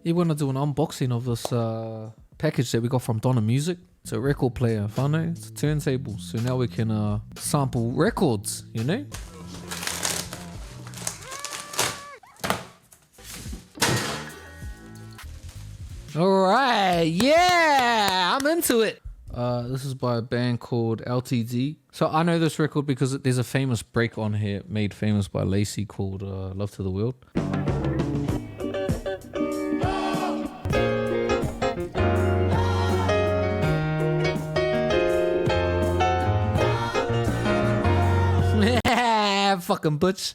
You want to do an unboxing of this package that we got from Donna Music? It's a record player, whānau. It's a turntable. So now we can sample records, you know? Alright, yeah! I'm into it! This is by a band called LTD. So I know this record because there's a famous break on here made famous by Lacey called Love to the World. Fucking butch.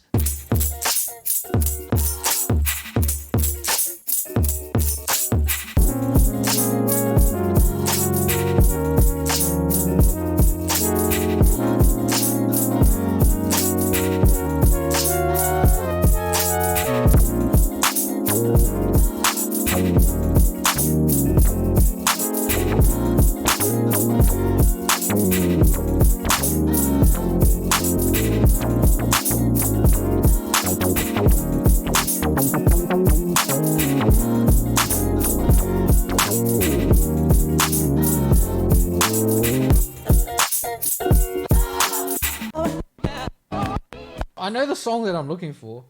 I know the song that I'm looking for.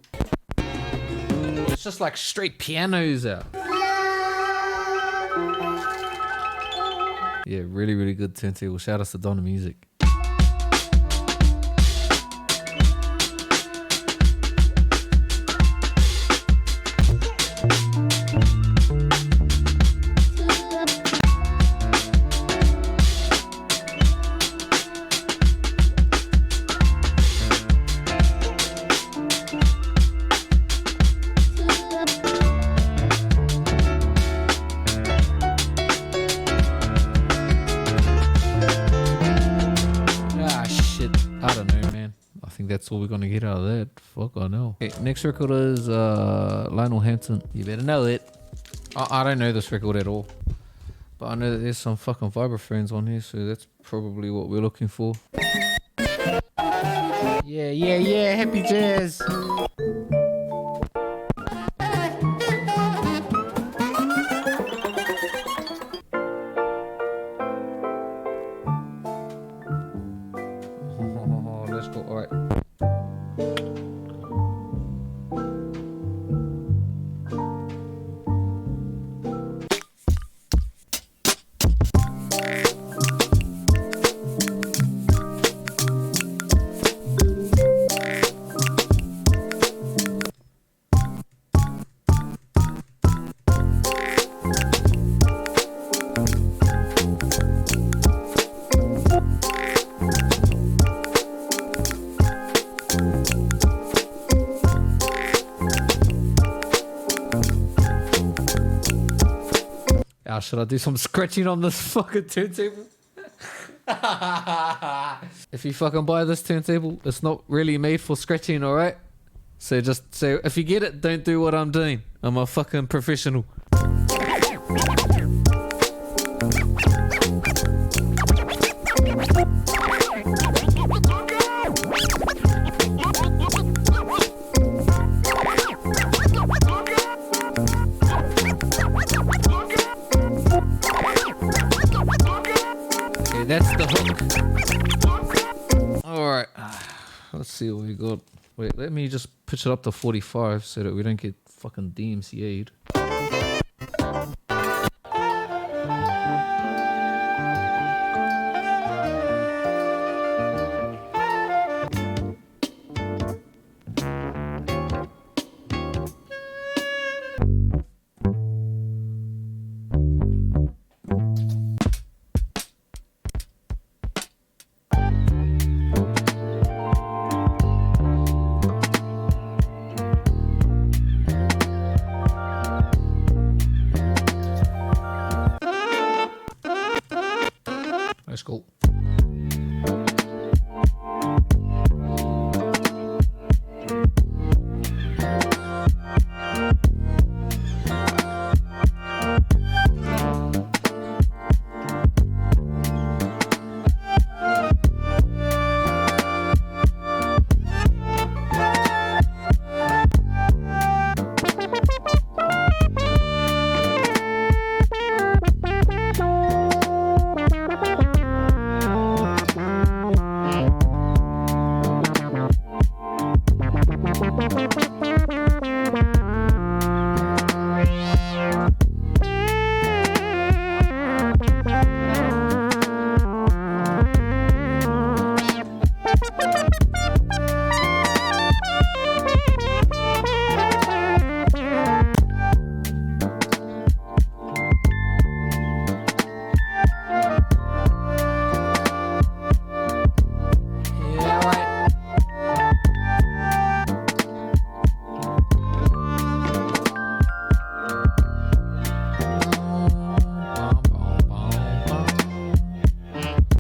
It's just like straight pianos out. Yeah, really, really good turntable. Shout out to Donna Music. That's all we're gonna get out of that. Fuck, I know. Okay, next record is Lionel Hampton. You better know it. I don't know this record at all, but I know that there's some fucking vibraphones on here, so that's probably what we're looking for. Yeah. Happy jazz. Let's go. All right. Should I do some scratching on this fucking turntable? If you fucking buy this turntable, it's not really made for scratching, alright? So if you get it, don't do what I'm doing. I'm a fucking professional. That's the hook. Alright. Let's see what we got. Wait, let me just pitch it up to 45 so that we don't get fucking DMCA'd.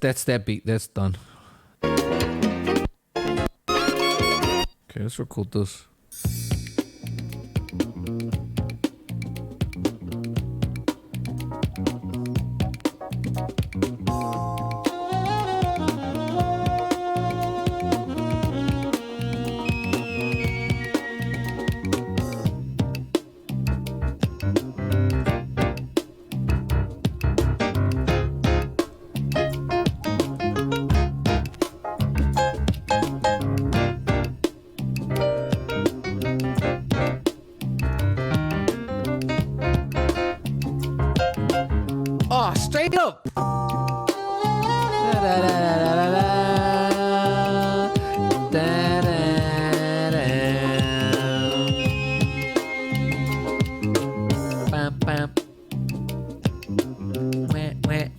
That's that beat. That's done. Okay, let's record this. Oh, straight up.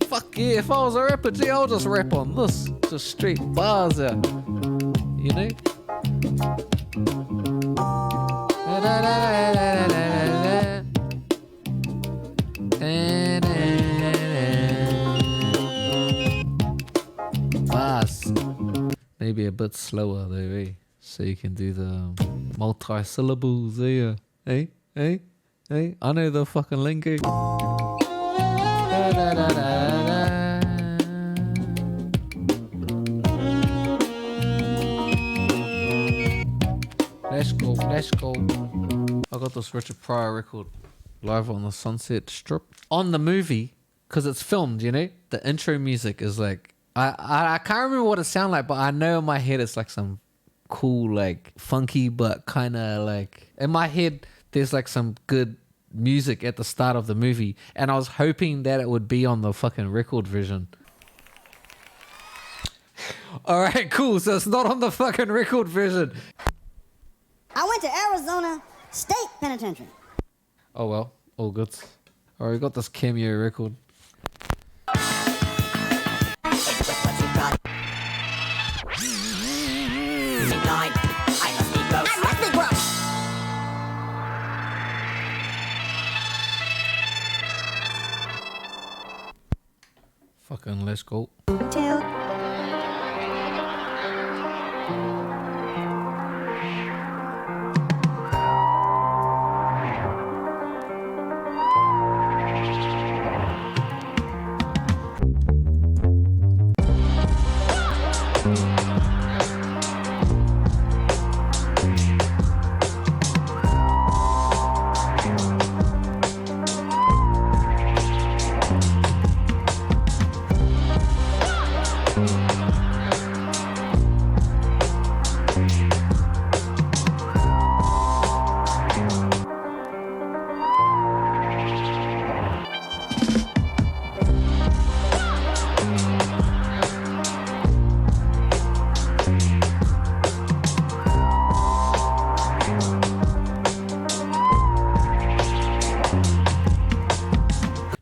Fuck yeah, if I was a rapper, G, I'll just rap on this. Just straight bars out. You know? Bars. Maybe a bit slower though, eh? So you can do the multi-syllables there. Eh? Eh? Eh? I know the fucking lingo. Let's go, let's go. I got this Richard Pryor record live on the Sunset Strip. On the movie, because it's filmed, you know? The intro music is like... I can't remember what it sounded like, but I know in my head it's like some cool, like, funky, but kind of like... In my head, there's like some good music at the start of the movie, and I was hoping that it would be on the fucking record version. Alright, cool. So it's not on the fucking record version. I went to Arizona State Penitentiary. Oh well, all good. Alright, we got this cameo record. Fucking let's go.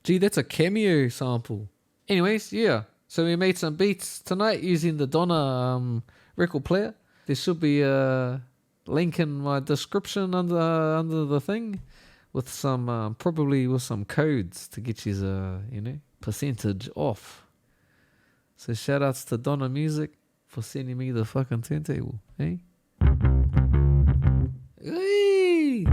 Gee, that's a cameo sample. Anyways, yeah. So we made some beats tonight using the Donna record player. There should be a link in my description under the thing with some probably with some codes to get you percentage off. So shout outs to Donna Music for sending me the fucking turntable, eh? Hey!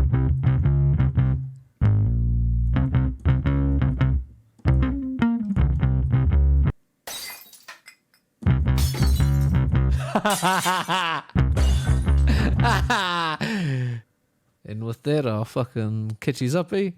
And with that, I'll fucking catch yous up, eh?